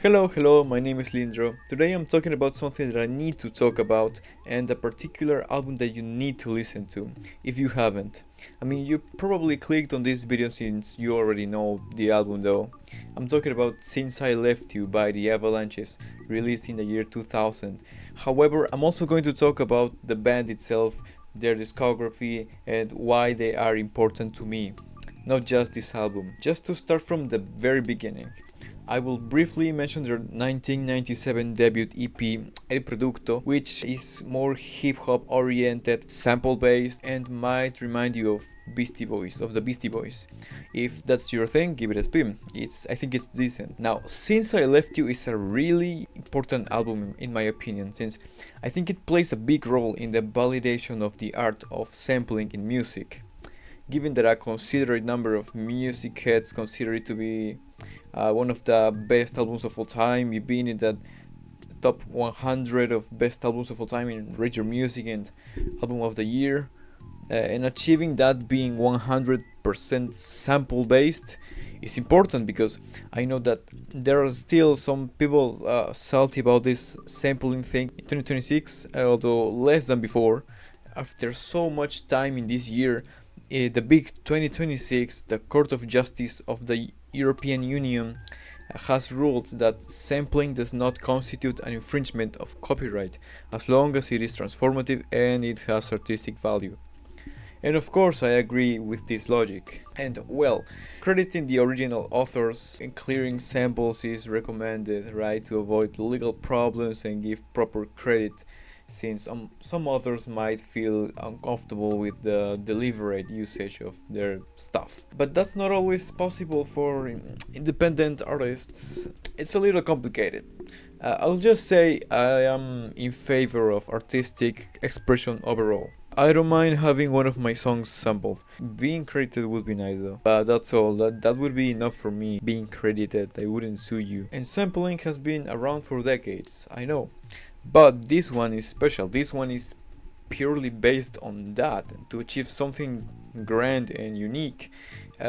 Hello, my name is Lindro. Today I'm talking about something that I need to talk about and a particular album that you need to listen to, if you haven't. You probably clicked on this video since you already know the album though. I'm talking about Since I Left You by the Avalanches, released in the year 2000. However, I'm also going to talk about the band itself, their discography, and why they are important to me. Not just this album. Just to start from the very beginning. I will briefly mention their 1997 debut EP El Producto, which is more hip-hop oriented, sample-based, and might remind you of the Beastie Boys. If that's your thing, give it a spin. I think it's decent. Now, Since I Left You is a really important album in my opinion, since I think it plays a big role in the validation of the art of sampling in music. Given that a considerate number of music heads consider it to be one of the best albums of all time, being in that top 100 of best albums of all time in Radio Music and Album of the Year, and achieving that being 100% sample based is important because I know that there are still some people salty about this sampling thing in 2026, although less than before. After so much time in this year, the big 2026, the Court of Justice of the European Union has ruled that sampling does not constitute an infringement of copyright as long as it is transformative and it has artistic value. And of course I agree with this logic. And well, crediting the original authors and clearing samples is recommended, right, to avoid legal problems and give proper credit, since some authors might feel uncomfortable with the deliberate usage of their stuff. But that's not always possible for independent artists. It's a little complicated. I'll just say I am in favor of artistic expression overall. I don't mind having one of my songs sampled. Being credited would be nice though. But that's all. That would be enough for me. Being credited, I wouldn't sue you. And sampling has been around for decades, I know. But this one is special. This one is purely based on that, to achieve something grand and unique.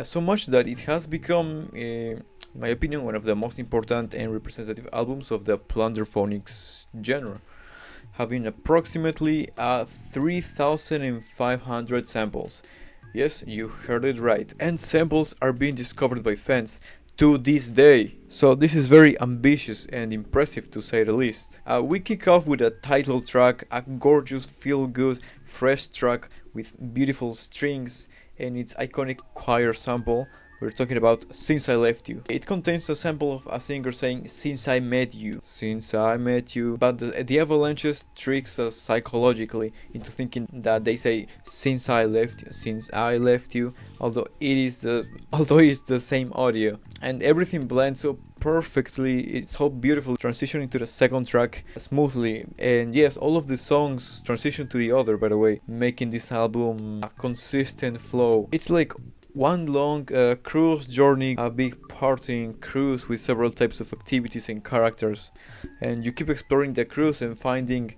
So much that it has become, in my opinion, one of the most important and representative albums of the plunderphonics genre, having approximately 3,500 samples. Yes, you heard it right. And samples are being discovered by fans to this day. So this is very ambitious and impressive to say the least. We kick off with a title track, a gorgeous, feel-good, fresh track with beautiful strings and its iconic choir sample. We're talking about Since I Left You. It contains a sample of a singer saying Since I Met You, Since I Met You, but the Avalanches tricks us psychologically into thinking that they say Since I Left You, Since I Left You, although it's the same audio, and everything blends so perfectly. It's so beautiful, transitioning to the second track smoothly, and yes, all of the songs transition to the other, by the way, making this album a consistent flow. It's like one long cruise journey, a big partying cruise with several types of activities and characters, and you keep exploring the cruise and finding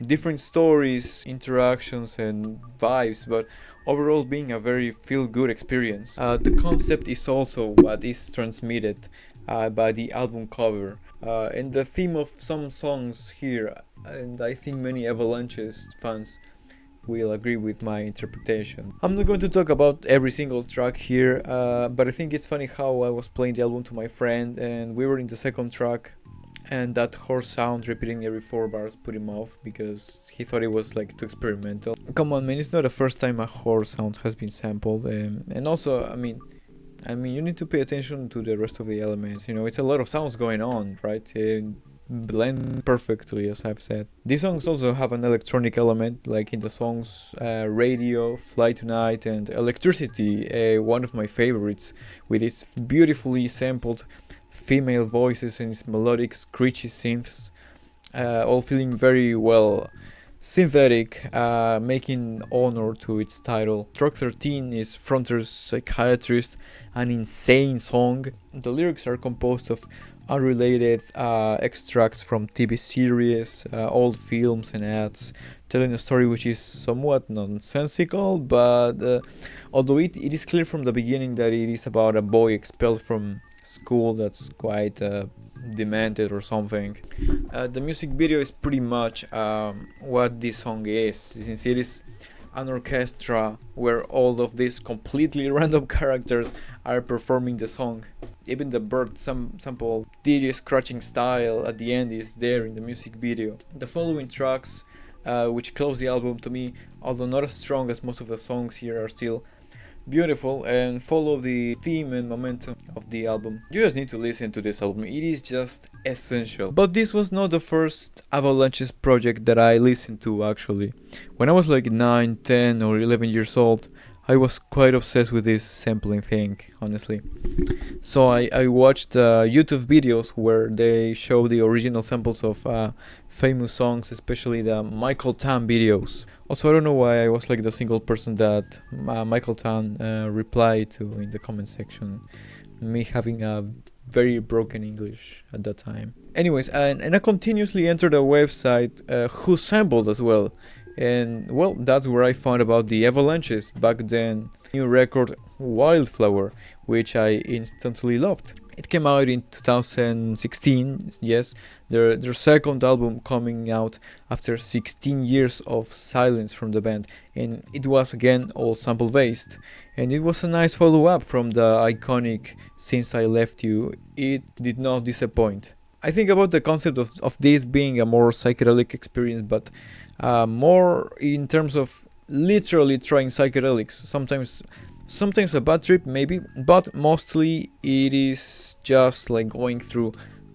different stories, interactions and vibes, but overall being a very feel-good experience. The concept is also what is transmitted by the album cover, and the theme of some songs here, and I think many Avalanches fans will agree with my interpretation. I'm not going to talk about every single track here, but I think it's funny how I was playing the album to my friend and we were in the second track, and that horse sound repeating every 4 bars put him off because he thought it was like too experimental. Come on man, it's not the first time a horse sound has been sampled, and also you need to pay attention to the rest of the elements. It's a lot of sounds going on, right? Blend perfectly, as I've said. These songs also have an electronic element, like in the songs Radio, Fly Tonight and Electricity, one of my favorites, with its beautifully sampled female voices and its melodic screechy synths, all feeling very well synthetic, making honor to its title. Track 13 is Fronter's Psychiatrist, an insane song. The lyrics are composed of unrelated extracts from TV series, old films and ads, telling a story which is somewhat nonsensical, but although it is clear from the beginning that it is about a boy expelled from school that's quite demented or something. The music video is pretty much what this song is, since it is an orchestra where all of these completely random characters are performing the song. Even the bird sample DJ scratching style at the end is there in the music video. The following tracks, which close the album to me, although not as strong as most of the songs here, are still beautiful and follow the theme and momentum of the album. You just need to listen to this album, it is just essential. But this was not the first Avalanches project that I listened to actually. When I was like 9, 10 or 11 years old, I was quite obsessed with this sampling thing, honestly. So I watched YouTube videos where they show the original samples of famous songs, especially the Michael Tan videos. Also, I don't know why I was like the single person that Michael Tan replied to in the comment section, me having a very broken English at that time. Anyways, and I continuously entered a website who sampled as well. And well, that's where I found about the Avalanches back then. New record Wildflower, which I instantly loved. It came out in 2016, yes, their second album coming out after 16 years of silence from the band, and it was again all sample based, and it was a nice follow-up from the iconic Since I Left You. It did not disappoint. I think about the concept of this being a more psychedelic experience, but more in terms of literally trying psychedelics. Sometimes a bad trip maybe, but mostly it is just like going through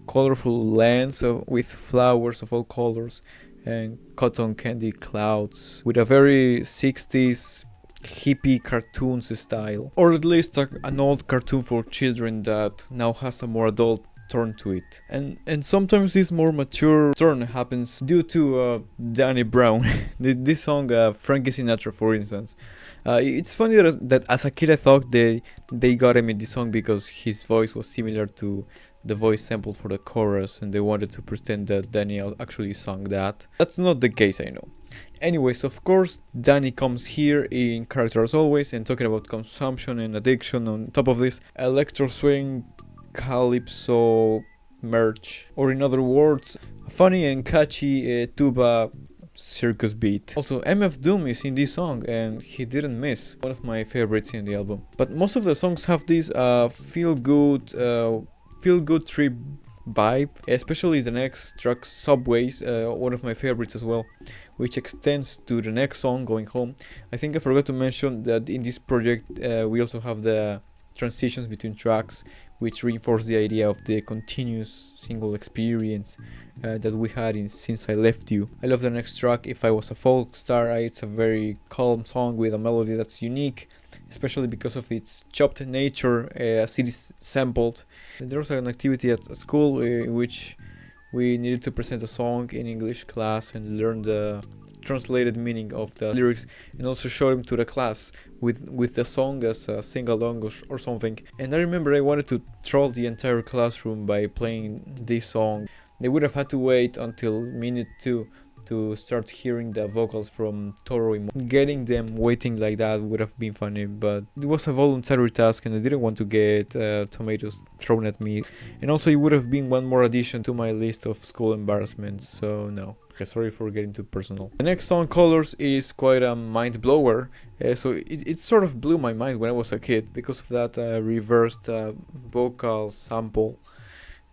colorful lands with flowers of all colors and cotton candy clouds with a very 60s hippie cartoons style, or at least an old cartoon for children that now has a more adult turn to it, and sometimes this more mature turn happens due to Danny Brown. This song Frankie Sinatra, for instance, it's funny that as a kid I thought they got him in this song because his voice was similar to the voice sample for the chorus, and they wanted to pretend that Danny actually sung that. That's not the case, I know. Anyways, of course, Danny comes here in character as always, and talking about consumption and addiction on top of this electro swing calypso merch, or in other words, a funny and catchy tuba circus beat. Also, MF Doom is in this song and he didn't miss, one of my favorites in the album. But most of the songs have this feel good trip vibe, especially the next track, Subways, one of my favorites as well, which extends to the next song, Going Home. I think I forgot to mention that in this project we also have the transitions between tracks, which reinforce the idea of the continuous single experience that we had in Since I Left You. I love the next track, If I Was a Folk Star. It's a very calm song with a melody that's unique, especially because of its chopped nature as it is sampled. And there was an activity at school in which we needed to present a song in English class and learn the translated meaning of the lyrics, and also show them to the class with the song as a sing-along or something. And I remember I wanted to troll the entire classroom by playing this song. They would have had to wait until minute 2 to start hearing the vocals from Toro. Getting them waiting like that would have been funny, but it was a voluntary task and I didn't want to get tomatoes thrown at me. And also it would have been one more addition to my list of school embarrassments, so no. Okay, sorry for getting too personal. The next song, Colors, is quite a mind blower. So it sort of blew my mind when I was a kid because of that reversed vocal sample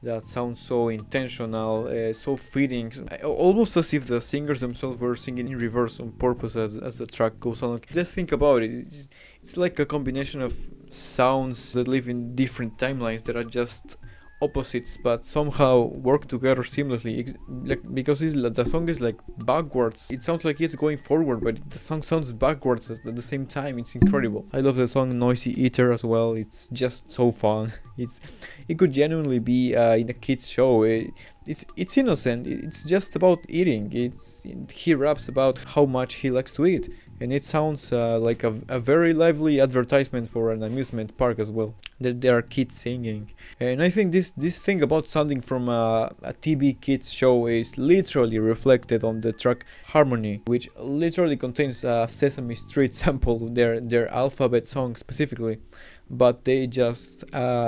that sounds so intentional, so fitting, almost as if the singers themselves were singing in reverse on purpose as the track goes on. Just think about it, it's like a combination of sounds that live in different timelines that are just opposites but somehow work together seamlessly, because the song is like backwards. It sounds like it's going forward, but the song sounds backwards at the same time. It's incredible. I love the song Noisy Eater as well. It's just so fun. It could genuinely be in a kids show. It's innocent. It's just about eating. He raps about how much he likes to eat, and it sounds like a very lively advertisement for an amusement park as well. There are kids singing, and I think this thing about sounding from a TV kids show is literally reflected on the track Harmony, which literally contains a Sesame Street sample, their alphabet song specifically. but they just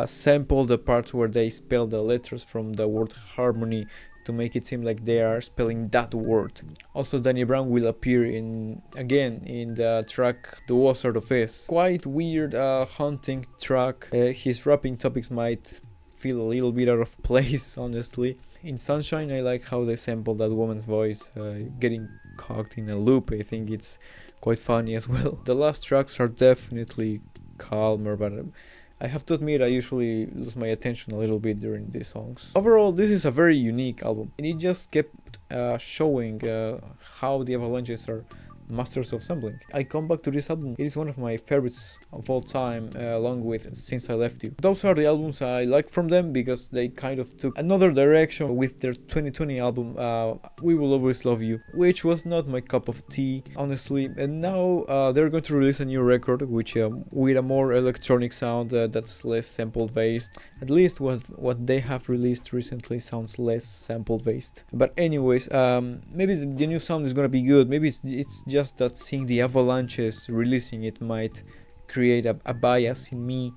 sample the parts where they spell the letters from the word harmony to make it seem like they are spelling that word. Also, Danny Brown will appear again in the track The Wizard of Oz. Quite weird haunting track. His rapping topics might feel a little bit out of place, honestly. In Sunshine, I like how they sample that woman's voice, getting cocked in a loop. I think it's quite funny as well. The last tracks are definitely calmer, but I have to admit I usually lose my attention a little bit during these songs. Overall, this is a very unique album, and it just kept showing how the Avalanches are masters of sampling. I come back to this album, it is one of my favorites of all time, along with Since I Left You. Those are the albums I like from them because they kind of took another direction with their 2020 album, We Will Always Love You, which was not my cup of tea, honestly. And now they're going to release a new record which with a more electronic sound that's less sample based. At least what they have released recently sounds less sample based. But anyways, maybe the new sound is gonna be good. Maybe it's just that seeing the Avalanches releasing it might create a bias in me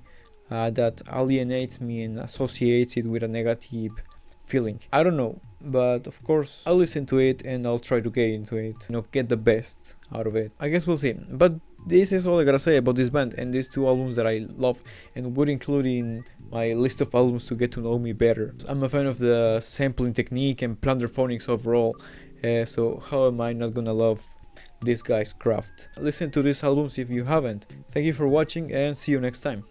that alienates me and associates it with a negative feeling. I don't know, but of course I'll listen to it and I'll try to get into it, get the best out of it. I guess we'll see. But this is all I gotta say about this band and these two albums that I love and would include in my list of albums to get to know me better. I'm a fan of the sampling technique and plunderphonics overall, so how am I not gonna love this guy's craft? Listen to these albums if you haven't. Thank you for watching and see you next time.